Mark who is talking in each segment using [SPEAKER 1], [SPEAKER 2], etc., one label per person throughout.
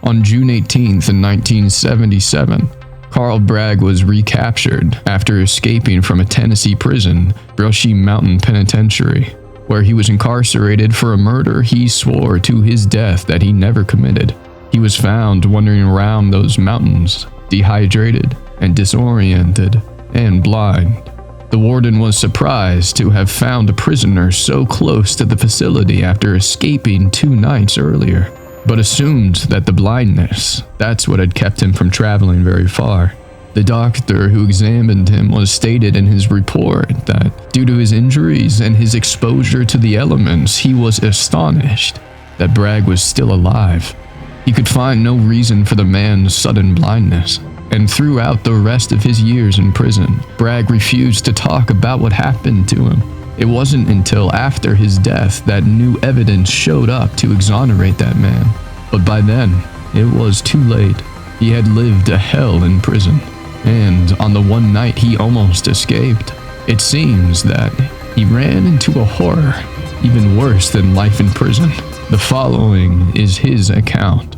[SPEAKER 1] On June 18th in 1977, Carl Bragg was recaptured after escaping from a Tennessee prison, Brushy Mountain Penitentiary, where he was incarcerated for a murder he swore to his death that he never committed. He was found wandering around those mountains, dehydrated and disoriented and blind. The warden was surprised to have found a prisoner so close to the facility after escaping 2 nights earlier, but assumed that the blindness, that's what had kept him from traveling very far. The doctor who examined him was stated in his report that due to his injuries and his exposure to the elements, he was astonished that Bragg was still alive. He could find no reason for the man's sudden blindness, and throughout the rest of his years in prison, Bragg refused to talk about what happened to him. It wasn't until after his death that new evidence showed up to exonerate that man. But by then, it was too late. He had lived a hell in prison, and on the one night he almost escaped, it seems that he ran into a horror even worse than life in prison. The following is his account.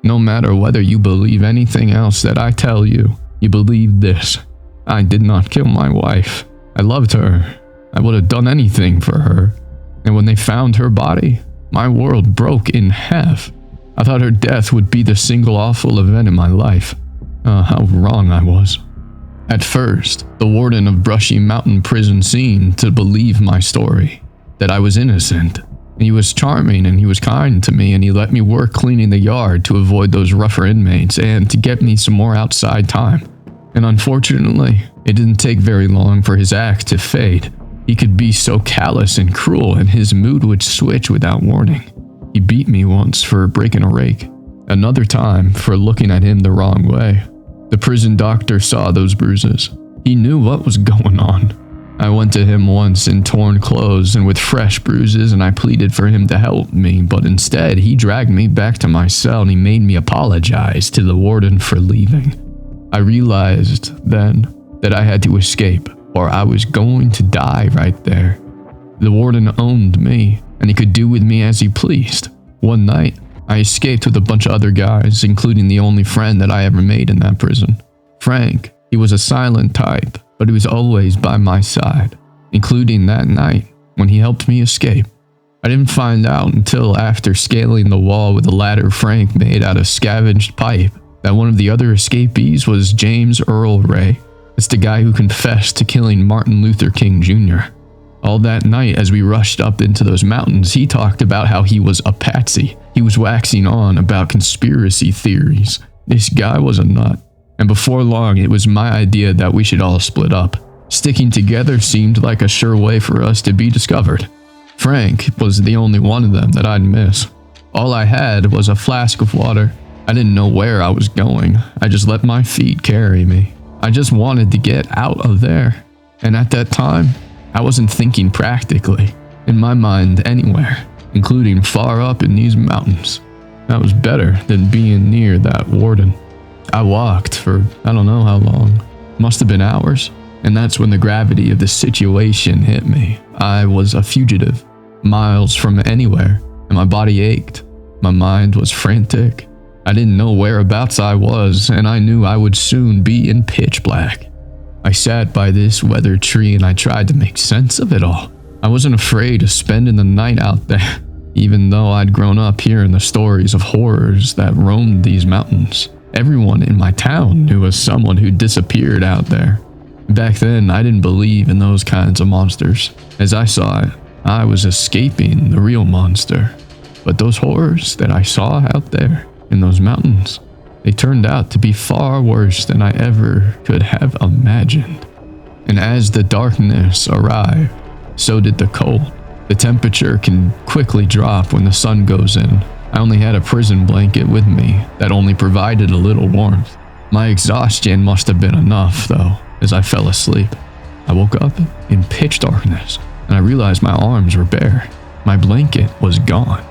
[SPEAKER 1] No matter whether you believe anything else that I tell you, you believe this. I did not kill my wife. I loved her. I would have done anything for her. And when they found her body, my world broke in half. I thought her death would be the single awful event in my life. How wrong I was. At first, the warden of Brushy Mountain Prison seemed to believe my story, that I was innocent. He was charming and he was kind to me, and he let me work cleaning the yard to avoid those rougher inmates and to get me some more outside time. And unfortunately, it didn't take very long for his act to fade. He could be so callous and cruel, and his mood would switch without warning. He beat me once for breaking a rake, another time for looking at him the wrong way. The prison doctor saw those bruises. He knew what was going on. I went to him once in torn clothes and with fresh bruises, and I pleaded for him to help me, but instead he dragged me back to my cell and he made me apologize to the warden for leaving. I realized then that I had to escape, or I was going to die right there. The warden owned me, and he could do with me as he pleased. One night, I escaped with a bunch of other guys, including the only friend that I ever made in that prison. Frank. He was a silent type, but he was always by my side, including that night when he helped me escape. I didn't find out until after scaling the wall with a ladder Frank made out of scavenged pipe that one of the other escapees was James Earl Ray. It's the guy who confessed to killing Martin Luther King Jr. All that night as we rushed up into those mountains, he talked about how he was a patsy. He was waxing on about conspiracy theories. This guy was a nut. And before long, it was my idea that we should all split up. Sticking together seemed like a sure way for us to be discovered. Frank was the only one of them that I'd miss. All I had was a flask of water. I didn't know where I was going. I just let my feet carry me. I just wanted to get out of there. And at that time, I wasn't thinking practically. In my mind, anywhere, including far up in these mountains. That was better than being near that warden. I walked for I don't know how long. Must have been hours. And that's when the gravity of the situation hit me. I was a fugitive, miles from anywhere, and my body ached. My mind was frantic. I didn't know whereabouts I was, and I knew I would soon be in pitch black. I sat by this weathered tree and I tried to make sense of it all. I wasn't afraid of spending the night out there, even though I'd grown up hearing the stories of horrors that roamed these mountains. Everyone in my town knew of someone who disappeared out there. Back then, I didn't believe in those kinds of monsters. As I saw it, I was escaping the real monster. But those horrors that I saw out there in those mountains, they turned out to be far worse than I ever could have imagined. And as the darkness arrived, so did the cold. The temperature can quickly drop when the sun goes in. I only had a prison blanket with me that only provided a little warmth. My exhaustion must have been enough, though, as I fell asleep. I woke up in pitch darkness, and I realized my arms were bare. My blanket was gone.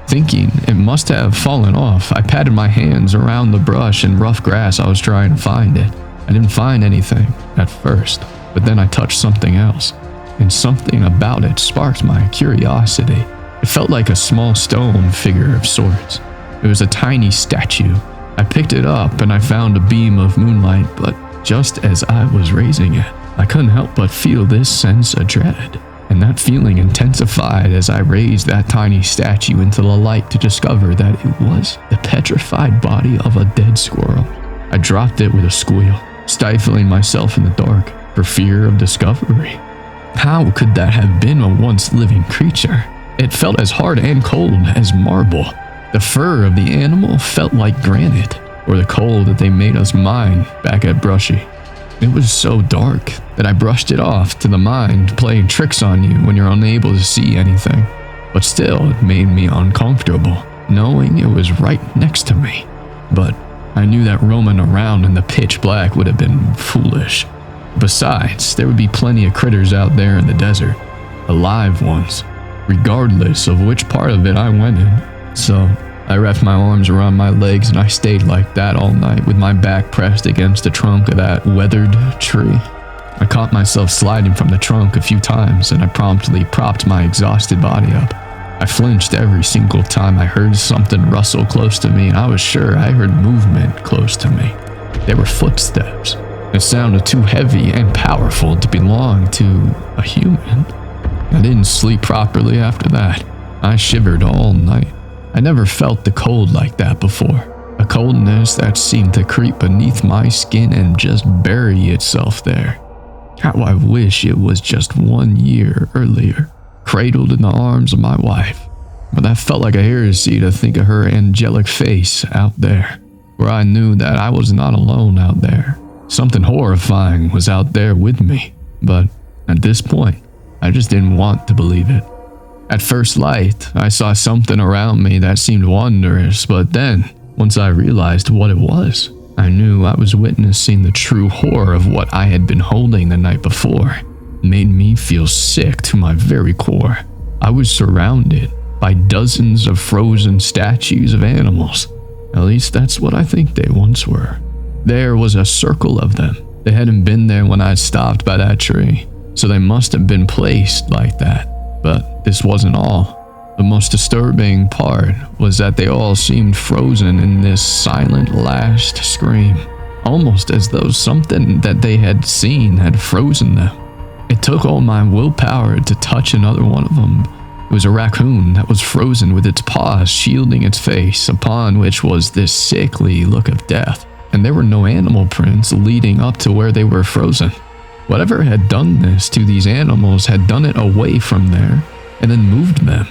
[SPEAKER 1] Thinking it must have fallen off, I patted my hands around the brush and rough grass I was trying to find it. I didn't find anything at first, but then I touched something else, and something about it sparked my curiosity. It felt like a small stone figure of sorts. It was a tiny statue. I picked it up and I found a beam of moonlight, but just as I was raising it, I couldn't help but feel this sense of dread. And that feeling intensified as I raised that tiny statue into the light to discover that it was the petrified body of a dead squirrel. I dropped it with a squeal, stifling myself in the dark for fear of discovery. How could that have been a once living creature? It felt as hard and cold as marble. The fur of the animal felt like granite, or the coal that they made us mine back at Brushy. It was so dark that I brushed it off to the mind playing tricks on you when you're unable to see anything. But still, it made me uncomfortable, knowing it was right next to me. But I knew that roaming around in the pitch black would have been foolish. Besides, there would be plenty of critters out there in the desert, alive ones, regardless of which part of it I went in. So I wrapped my arms around my legs and I stayed like that all night with my back pressed against the trunk of that weathered tree. I caught myself sliding from the trunk a few times and I promptly propped my exhausted body up. I flinched every single time I heard something rustle close to me, and I was sure I heard movement close to me. They were footsteps. It sounded too heavy and powerful to belong to a human. I didn't sleep properly after that. I shivered all night. I never felt the cold like that before. A coldness that seemed to creep beneath my skin and just bury itself there. How I wish it was just 1 year earlier, cradled in the arms of my wife. But that felt like a heresy to think of her angelic face out there, where I knew that I was not alone out there. Something horrifying was out there with me, but at this point, I just didn't want to believe it. At first light, I saw something around me that seemed wondrous, but then, once I realized what it was, I knew I was witnessing the true horror of what I had been holding the night before. It made me feel sick to my very core. I was surrounded by dozens of frozen statues of animals. At least that's what I think they once were. There was a circle of them. They hadn't been there when I stopped by that tree, so they must have been placed like that. But this wasn't all. The most disturbing part was that they all seemed frozen in this silent last scream, almost as though something that they had seen had frozen them. It took all my willpower to touch another one of them. It was a raccoon that was frozen with its paws shielding its face, upon which was this sickly look of death. And there were no animal prints leading up to where they were frozen. Whatever had done this to these animals had done it away from there and then moved them.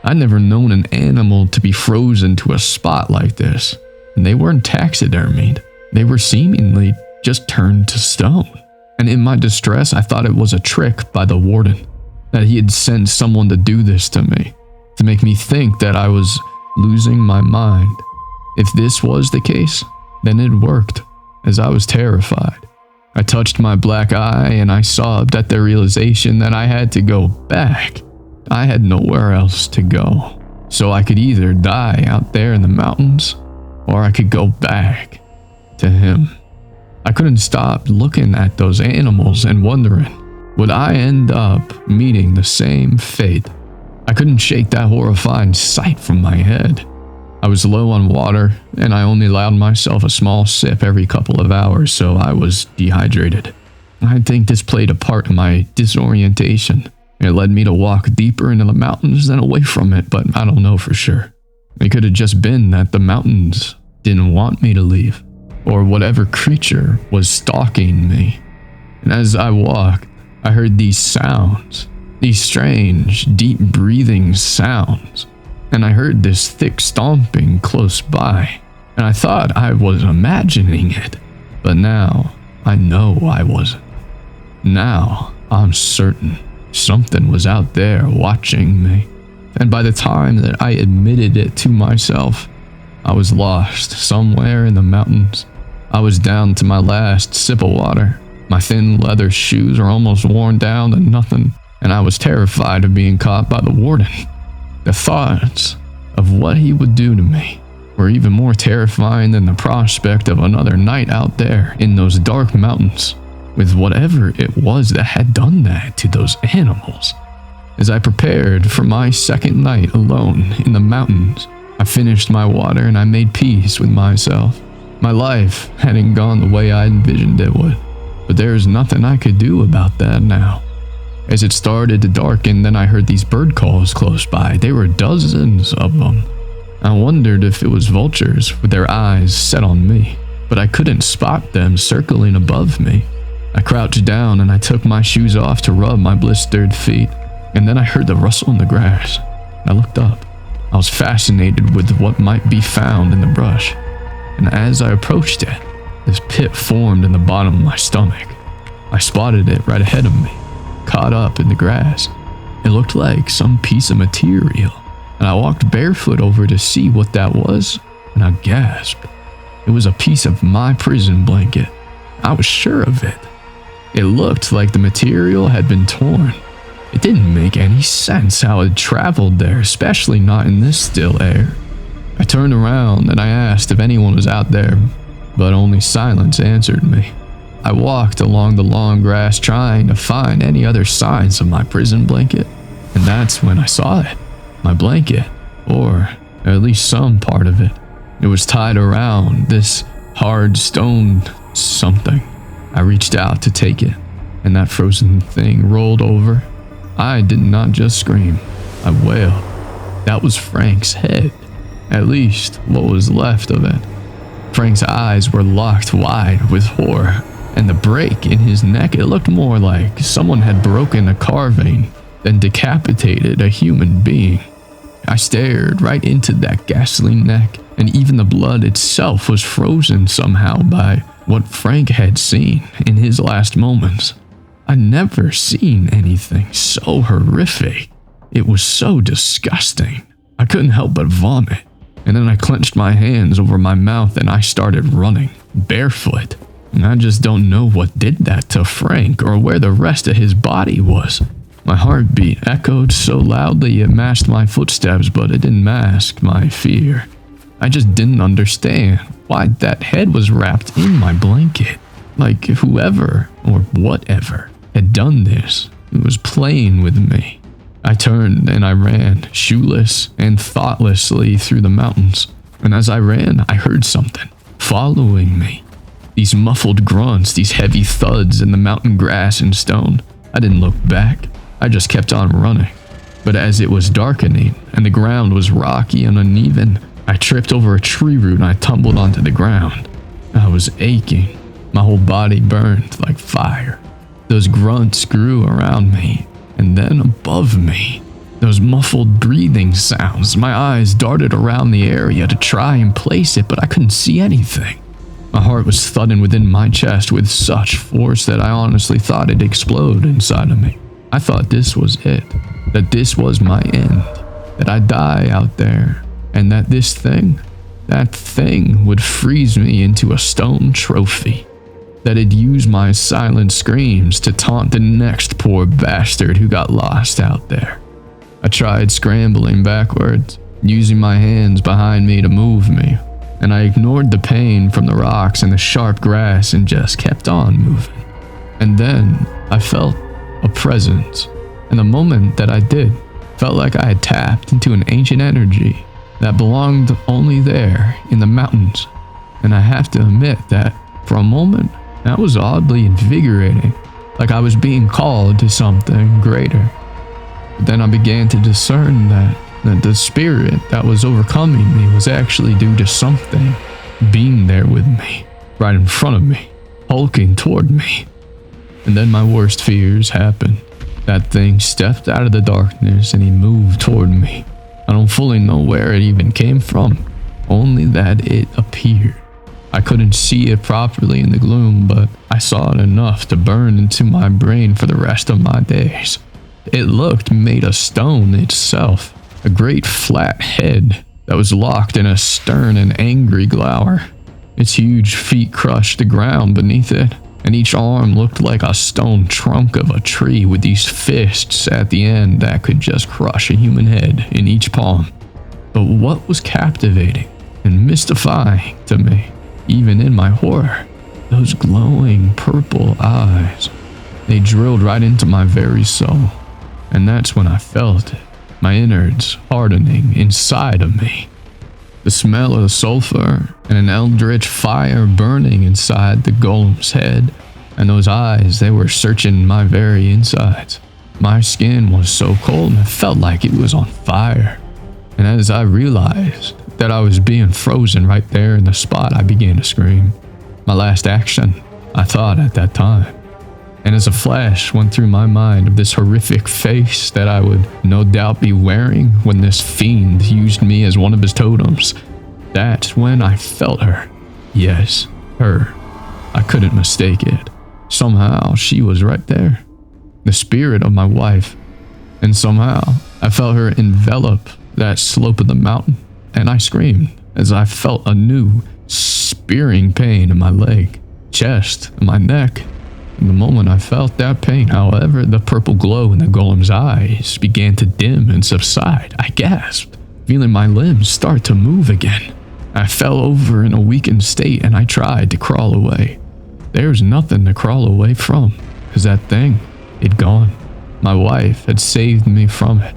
[SPEAKER 1] I'd never known an animal to be frozen to a spot like this, and they weren't taxidermied. They were seemingly just turned to stone. And in my distress, I thought it was a trick by the warden, that he had sent someone to do this to me, to make me think that I was losing my mind. If this was the case, then it worked, as I was terrified. I touched my black eye and I sobbed at the realization that I had to go back. I had nowhere else to go. So I could either die out there in the mountains, or I could go back to him. I couldn't stop looking at those animals and wondering, would I end up meeting the same fate? I couldn't shake that horrifying sight from my head. I was low on water, and I only allowed myself a small sip every couple of hours, so I was dehydrated. I think this played a part in my disorientation. It led me to walk deeper into the mountains than away from it, but I don't know for sure. It could have just been that the mountains didn't want me to leave, or whatever creature was stalking me. And as I walked, I heard these sounds, these strange, deep breathing sounds. And I heard this thick stomping close by, and I thought I was imagining it. But now, I know I wasn't. Now, I'm certain something was out there watching me. And by the time that I admitted it to myself, I was lost somewhere in the mountains. I was down to my last sip of water. My thin leather shoes were almost worn down to nothing, and I was terrified of being caught by the warden. The thoughts of what he would do to me were even more terrifying than the prospect of another night out there in those dark mountains with whatever it was that had done that to those animals. As I prepared for my second night alone in the mountains, I finished my water and I made peace with myself. My life hadn't gone the way I envisioned it would, but there was nothing I could do about that now. As it started to darken, then I heard these bird calls close by. There were dozens of them. I wondered if it was vultures with their eyes set on me, but I couldn't spot them circling above me. I crouched down and I took my shoes off to rub my blistered feet, and then I heard the rustle in the grass. I looked up. I was fascinated with what might be found in the brush, and as I approached it, this pit formed in the bottom of my stomach. I spotted it right ahead of me, caught up in the grass. It looked like some piece of material, and I walked barefoot over to see what that was, and I gasped. It was a piece of my prison blanket. I was sure of it. It looked like the material had been torn. It didn't make any sense how it traveled there, especially not in this still air. I turned around and I asked if anyone was out there, but only silence answered me. I walked along the long grass trying to find any other signs of my prison blanket, and that's when I saw it. My blanket, or at least some part of it. It was tied around this hard stone something. I reached out to take it, and that frozen thing rolled over. I did not just scream, I wailed. That was Frank's head, at least what was left of it. Frank's eyes were locked wide with horror, and the break in his neck, it looked more like someone had broken a carving than decapitated a human being. I stared right into that ghastly neck, and even the blood itself was frozen somehow by what Frank had seen in his last moments. I'd never seen anything so horrific. It was so disgusting. I couldn't help but vomit. And then I clenched my hands over my mouth and I started running, barefoot. And I just don't know what did that to Frank or where the rest of his body was. My heartbeat echoed so loudly it matched my footsteps, but it didn't mask my fear. I just didn't understand why that head was wrapped in my blanket. Like whoever or whatever had done this, it was playing with me. I turned and I ran, shoeless and thoughtlessly through the mountains. And as I ran, I heard something following me. These muffled grunts, these heavy thuds in the mountain grass and stone. I didn't look back. I just kept on running. But as it was darkening and the ground was rocky and uneven, I tripped over a tree root and I tumbled onto the ground. I was aching. My whole body burned like fire. Those grunts grew around me, and then above me, those muffled breathing sounds. My eyes darted around the area to try and place it, but I couldn't see anything. My heart was thudding within my chest with such force that I honestly thought it'd explode inside of me. I thought this was it, that this was my end, that I'd die out there, and that that thing would freeze me into a stone trophy. That it'd use my silent screams to taunt the next poor bastard who got lost out there. I tried scrambling backwards, using my hands behind me to move me, and I ignored the pain from the rocks and the sharp grass and just kept on moving. And then I felt a presence, and the moment that I did, felt like I had tapped into an ancient energy that belonged only there in the mountains. And I have to admit that for a moment, that was oddly invigorating, like I was being called to something greater. But then I began to discern that the spirit that was overcoming me was actually due to something being there with me, right in front of me, hulking toward me. And then my worst fears happened. That thing stepped out of the darkness and he moved toward me. I don't fully know where it even came from, only that it appeared. I couldn't see it properly in the gloom, but I saw it enough to burn into my brain for the rest of my days. It looked made of stone itself, a great flat head that was locked in a stern and angry glower. Its huge feet crushed the ground beneath it, and each arm looked like a stone trunk of a tree with these fists at the end that could just crush a human head in each palm. But what was captivating and mystifying to me, even in my horror, those glowing purple eyes. They drilled right into my very soul, and that's when I felt it, my innards hardening inside of me. The smell of sulfur and an eldritch fire burning inside the golem's head, and those eyes, they were searching my very insides. My skin was so cold and it felt like it was on fire. And as I realized that I was being frozen right there in the spot, I began to scream. My last action, I thought at that time. And as a flash went through my mind of this horrific face that I would no doubt be wearing when this fiend used me as one of his totems, that's when I felt her. Yes, her. I couldn't mistake it. Somehow she was right there. The spirit of my wife. And somehow I felt her envelop that slope of the mountain, and I screamed as I felt a new spearing pain in my leg, chest, and my neck. And the moment I felt that pain, however, the purple glow in the golem's eyes began to dim and subside. I gasped, feeling my limbs start to move again. I fell over in a weakened state and I tried to crawl away. There's nothing to crawl away from, because that thing, it'd gone. My wife had saved me from it.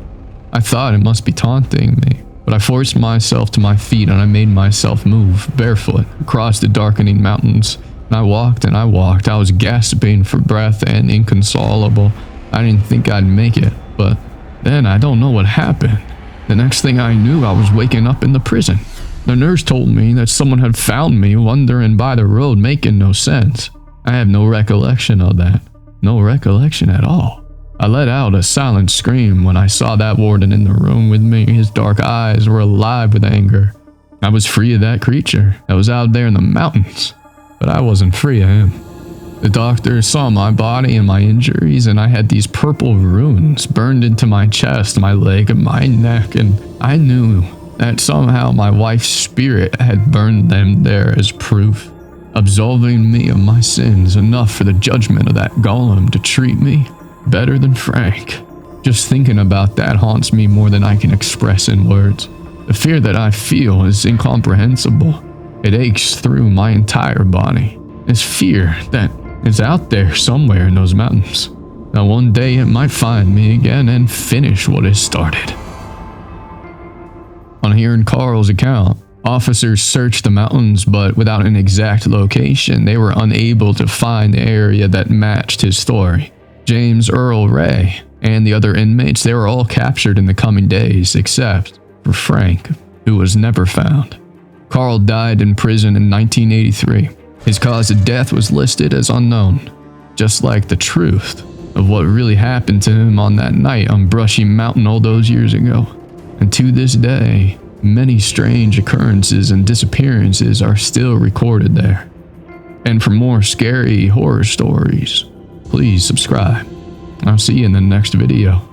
[SPEAKER 1] I thought it must be taunting me, but I forced myself to my feet and I made myself move, barefoot, across the darkening mountains. And I walked and I walked. I was gasping for breath and inconsolable. I didn't think I'd make it, but then I don't know what happened. The next thing I knew, I was waking up in the prison. The nurse told me that someone had found me wandering by the road, making no sense. I have no recollection of that. No recollection at all. I let out a silent scream when I saw that warden in the room with me. His dark eyes were alive with anger. I was free of that creature that was out there in the mountains, but I wasn't free of him. The doctor saw my body and my injuries, and I had these purple runes burned into my chest, my leg, and my neck, and I knew that somehow my wife's spirit had burned them there as proof, absolving me of my sins, enough for the judgment of that golem to treat me better than Frank. Just thinking about that haunts me more than I can express in words. The fear that I feel is incomprehensible. It aches through my entire body. This fear that is out there somewhere in those mountains. That one day it might find me again and finish what it started. On hearing Carl's account, officers searched the mountains, but without an exact location, they were unable to find the area that matched his story. James Earl Ray and the other inmates, they were all captured in the coming days, except for Frank, who was never found. Carl died in prison in 1983. His cause of death was listed as unknown, just like the truth of what really happened to him on that night on Brushy Mountain all those years ago. And to this day, many strange occurrences and disappearances are still recorded there. And for more scary horror stories, please subscribe. I'll see you in the next video.